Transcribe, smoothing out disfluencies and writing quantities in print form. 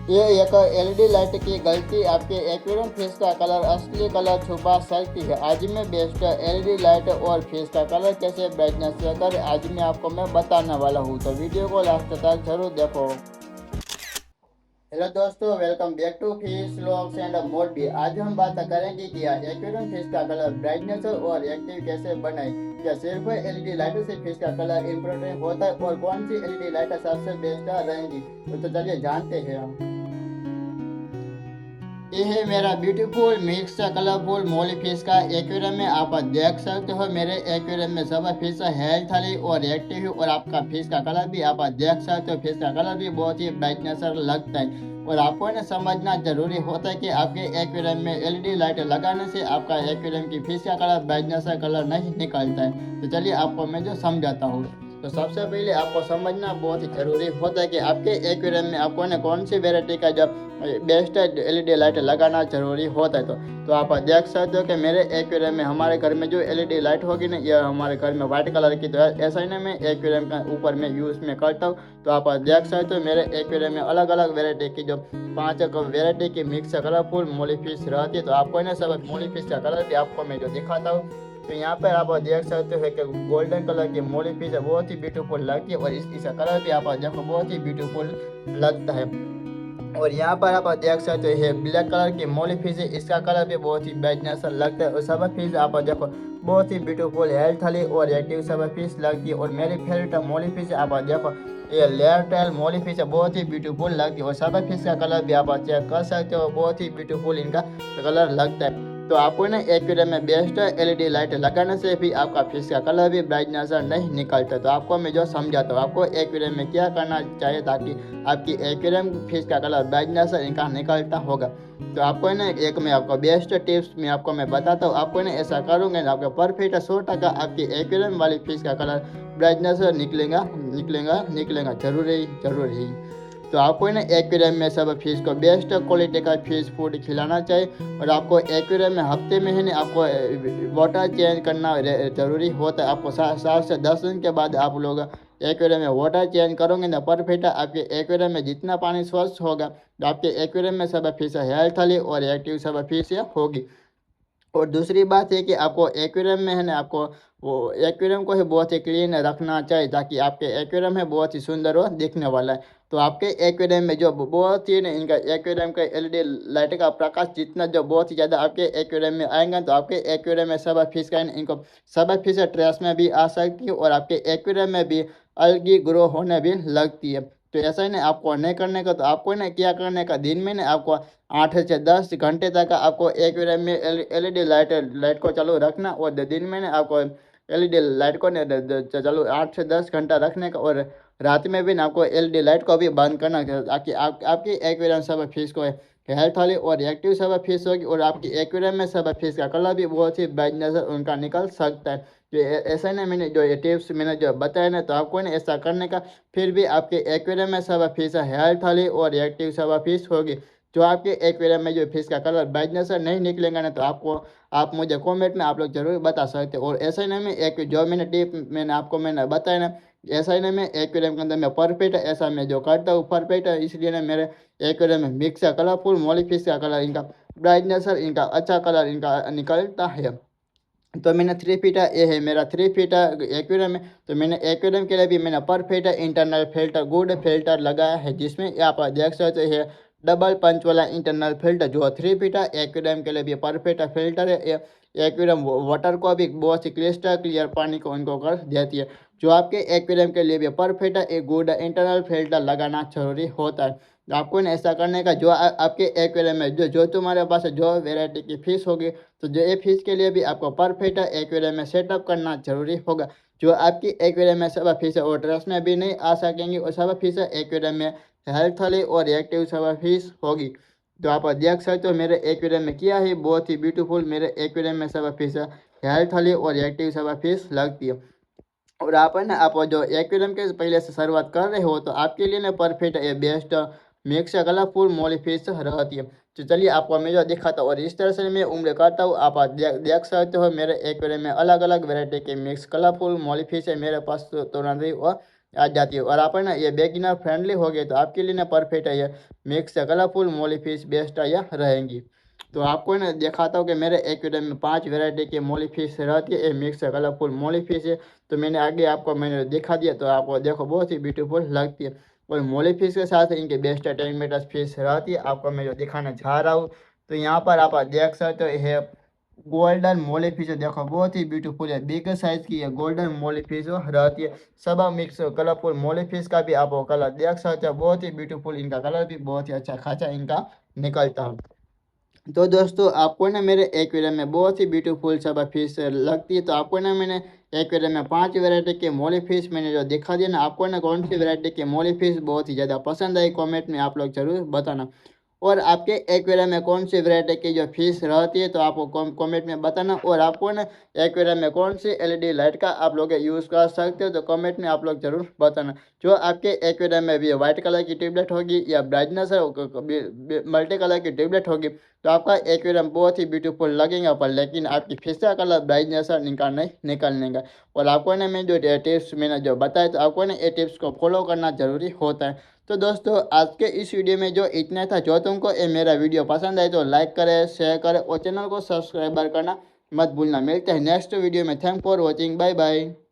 ये एक LED light की गलती आपके एक्वेरियम फिश का कलर असली कलर छुपा सकती है। आज मैं बेस्ट एलईडी लाइट और फिश का कलर कैसे ब्राइटनेस चेक करें आज मैं बताने वाला हूँ, तो वीडियो को लास्ट तक जरूर देखो। हेलो दोस्तों, welcome back to fish vlogs and more भी। आज हम बात करेंगे कि एक्वेरियम फिश का कलर ब्राइटनेस और एक्टिव कैसे बनाए। क्या सिर्फ एलईडी लाइटों से फिश का कलर इम्प्रूव होता है और कौन सी एलईडी लाइट सबसे बेस्ट रहेंगी, तो चलिए जानते हैं हम। ये है मेरा ब्यूटीफुल मिक्स कलरफुल मोली फिश का एक्वेरियम में आप देख सकते हो। मेरे एक्वेरियम में सब फिश हेल्थली और एक्टिव है और आपका फिश का कलर भी आप देख सकते हो। फिश का कलर भी बहुत ही ब्राइटनेस लगता है और आपको ना समझना जरूरी होता है कि आपके एक्वेरियम में एलईडी लाइट लगाने से आपका एक्वेरियम की फिश का कलर ब्राइटनेस कलर नहीं निकलता है। तो चलिए आपको मैं जो समझाता हूँ। तो सबसे पहले आपको समझना बहुत ही जरूरी होता है कि आपके एक्वेरियम में आपको ना कौन सी वेराइटी का जब बेस्ट एलईडी लाइट लगाना जरूरी होता है। तो आप देख सकते हो कि मेरे एक्वेरियम में हमारे घर में जो एलईडी लाइट होगी ना, ये हमारे घर में वाइट कलर की, तो ऐसा ही ना मैं एक्वेरियम का ऊपर में यूज में करता हूँ। तो आप देख सकते हो मेरे एक्वेरियम में अलग अलग वेराइटी की जो 5 वेराइटी की मिक्स कलरफुल मोली फिश रहती है। तो आपको ना सब मोली फिश का कलर भी आपको मैं जो दिखाता हूँ। तो यहाँ पर आप देख सकते हो कि गोल्डन कलर की मोली फिश बहुत ही ब्यूटीफुल लगती है और इसका कलर भी आप देखो बहुत ही ब्यूटीफुल लगता है। और यहाँ पर आप देख सकते हो ब्लैक कलर की मोली फिश है, इसका कलर भी बहुत ही ब्राइटनेस लगता है। और सब फिश आप देखो बहुत ही ब्यूटीफुल हेल्थली और एक्टिव सब फिश लगती है। और मेरी फेवरेट मोली फिश आप देखो ये लेयर टेल मोली फिश बहुत ही ब्यूटीफुल लगती है और सब फिश का कलर भी आप चेक कर सकते हो, बहुत ही ब्यूटीफुल इनका कलर लगता है। तो आपको ना एक्वेरियम में बेस्ट एलईडी लाइट लगाने से भी आपका फिश का कलर भी ब्राइटनेस नहीं निकलता। तो आपको मैं जो समझाता हूँ आपको एक्वेरियम में क्या करना चाहिए ताकि आपकी एक्वेरियम फिश का कलर ब्राइटनेस इनका निकलता होगा। तो आपको ना एक मैं आपको बेस्ट टिप्स में आपको मैं बताता हूँ। आपको ना ऐसा करूँगा ना आपका परफेक्ट 100% आपकी एक्वेरियम वाली फिश का कलर ब्राइटनेस निकलेगा निकलेगा निकलेगा जरूर ही। तो आपको ना एक्वेरियम में सब फिश को बेस्ट क्वालिटी का फिश फूड खिलाना चाहिए। और आपको एक्वेरियम में हफ्ते में है ना आपको वाटर चेंज करना जरूरी होता है। आपको 7 से 10 दिन के बाद आप लोग एक्वेरियम में वाटर चेंज करोगे ना, परफेक्ट आपके एक्वेरियम में जितना पानी स्वच्छ होगा तो आपके एक्वेरियम में सब फिश हेल्थली और एक्टिव सब फिश होगी। और दूसरी बात है कि आपको एक्वेरियम में है ना आपको वो एक्वेरियम को ही बहुत ही क्लीन रखना चाहिए ताकि आपके एक्वेरियम है बहुत ही सुंदर और दिखने वाला है। तो आपके एक्वेरियम में जो बहुत ही ना इनका एक्वेरियम का एलईडी लाइट का प्रकाश जितना जो बहुत ही ज़्यादा आपके एक्वेरियम में आएगा तो आपके एक्वेरियम में सब फिश का इनको सब फिश ट्रेस में भी आ सकती है और आपके एक्वेरियम में भी अलगी ग्रो होने भी लगती है। तो ऐसा ही नहीं आपको नहीं करने का, तो आपको ना क्या करने का दिन में ना आपको 8 से 10 घंटे तक आपको एक्वेरियम में एलईडी लाइट को चालू रखना और दिन में ना आपको एलईडी लाइट को चालू 8 से 10 घंटा रखने का। और रात में भी ना आपको एलईडी लाइट को भी बंद करना ताकि आपकी एक्वेरियम सब फिश को हेल्थ वाली और एक्टिव सब फिश होगी और आपकी एक्वेरियम में सब फिश का कलर भी बहुत ही ब्राइटनेस उनका निकल सकता है। तो ऐसा ना मैंने जो ये टिप्स मैंने जो बताया ना, तो आपको ना ऐसा करने का फिर भी आपके एक्वेरियम में सब फिश हेल्थ वाली और एक्टिव सब फिश होगी। जो आपके एक्वेरियम में जो फिश का कलर ब्राइटनेस नहीं निकलेगा ना, तो आपको आप मुझे कमेंट में आप लोग जरूर बता सकते हो। और ऐसा ही नहीं मैं एक जो मैंने टिप मैंने बताया ना, ऐसा ही नहीं मैं एक्वेरियम के अंदर मैं परफेक्ट ऐसा मैं जो करता हूँ परफेक्ट है, इसलिए ना मेरे एक्वेरियम में मिक्स कलरफुल मोली फिश का कलर इनका ब्राइटनेस इनका अच्छा कलर इनका निकलता है। तो मैंने 3 फीट ये है मेरा 3 फीट एक्वेरियम है। तो मैंने एक्वेरियम के लिए भी मैंने perfect internal filter good filter लगाया है, जिसमें आप देख सकते हैं डबल पंच वाला इंटरनल फिल्टर जो 3 फीट एक्वेरियम के लिए भी परफेक्ट फिल्टर है। एक्वेरियम वाटर को भी बहुत ही क्रिस्टल क्लियर पानी को उनको कर देती है। जो आपके एक्वेरियम के लिए भी परफेक्ट एक गुड इंटरनल फिल्टर लगाना जरूरी होता है। तो आपको ना ऐसा करने का जो आपके एक्वेरियम में जो जो तुम्हारे पास जो वेराइटी की फिश होगी, तो जो ये फिश के लिए भी आपको परफेक्ट एक्वेरियम में सेटअप करना जरूरी होगा। जो आपकी एक्वेरियम में सब फिश और ड्रेस में भी नहीं आ सकेंगी और सब फिश एक्वेरियम में हेल्थली और एक्टिव सब फिश होगी। तो आप देख सकते हो मेरे एक्वेरियम में क्या है बहुत ही ब्यूटीफुल मेरे एक्वेरियम में सब फिश हेल्थली और एक्टिव सब फिश लगती है। और आप है ना आप जो एक्वेरियम के पहले से शुरुआत कर रहे हो तो आपके लिए ना परफेक्ट ये बेस्ट मिक्स कलरफुल मोली फिश रहती है। तो चलिए आपको मैं जो दिखाता हूँ और इस तरह से मैं उम्र करता हूँ। आप देख सकते हो मेरे एक्वेरियम में अलग अलग वेराइटी के मिक्स कलरफुल मोली फिश है मेरे पास तो नहीं और आ जाती है। और आप है ना ये बिगिनर फ्रेंडली हो गए तो आपके लिए ना परफेक्ट है ये मिक्स कलरफुल मोली फिश बेस्ट है यह रहेंगी। तो आपको ना दिखाता हूँ कि मेरे एक्वेरियम में 5 वैरायटी की मोली फिश रहती है, ये मिक्स कलरफुल मोली फिश है। तो मैंने आगे आपको मैंने दिखा दिया, तो आपको देखो बहुत ही ब्यूटीफुल लगती है। और मोली फिश के साथ इनके बेस्ट टेगमेटस फिश रहती है, आपको मैं जो दिखाना चाह रहा हूँ। तो यहाँ पर आप देख सकते हो ये गोल्डन मोली फिश है, देखो बहुत ही ब्यूटीफुल है, बिग साइज की है गोल्डन मोली फिश रहती है। सब मिक्स कलरफुल मोली फिश का भी आप कलर देख सकते हो, बहुत ही ब्यूटीफुल इनका कलर भी बहुत ही अच्छा खासा इनका निकलता है। तो दोस्तों आपको ना मेरे एक्वेरियम में बहुत ही ब्यूटीफुल सब फिश लगती है। तो आपको ना मैंने एक्वेरियम में 5 वैरायटी के मोली फिश मैंने जो दिखा दिया ना, आपको ना कौन सी वैरायटी के मोली फिश बहुत ही ज़्यादा पसंद आई कमेंट में आप लोग जरूर बताना। और आपके एक्वेरियम में कौन सी वैरायटी की जो फिश रहती है तो आपको कमेंट में बताना। और आपको ना एक्वेरियम में कौन सी एलईडी लाइट का आप लोग यूज़ कर सकते हो तो कमेंट में आप लोग जरूर बताना। जो आपके एक्वेरियम में भी व्हाइट कलर की ट्यूबलाइट होगी या ब्राइटनेस मल्टी कलर की ट्यूबलाइट होगी तो आपका एक्वेरियम बहुत ही ब्यूटीफुल लगेगा, पर लेकिन आपकी फिश का कलर ब्राइटनेस नहीं निकलने का। और आपको ना मैं जो टिप्स मैंने जो बताया तो आपको ना ये टिप्स को फॉलो करना जरूरी होता है। तो दोस्तों आज के इस वीडियो में जो इतना था, जो तुमको ये मेरा वीडियो पसंद आए तो लाइक करें, शेयर करें और चैनल को सब्सक्राइब करना मत भूलना। मिलते हैं नेक्स्ट वीडियो में। Thank for watching, bye bye.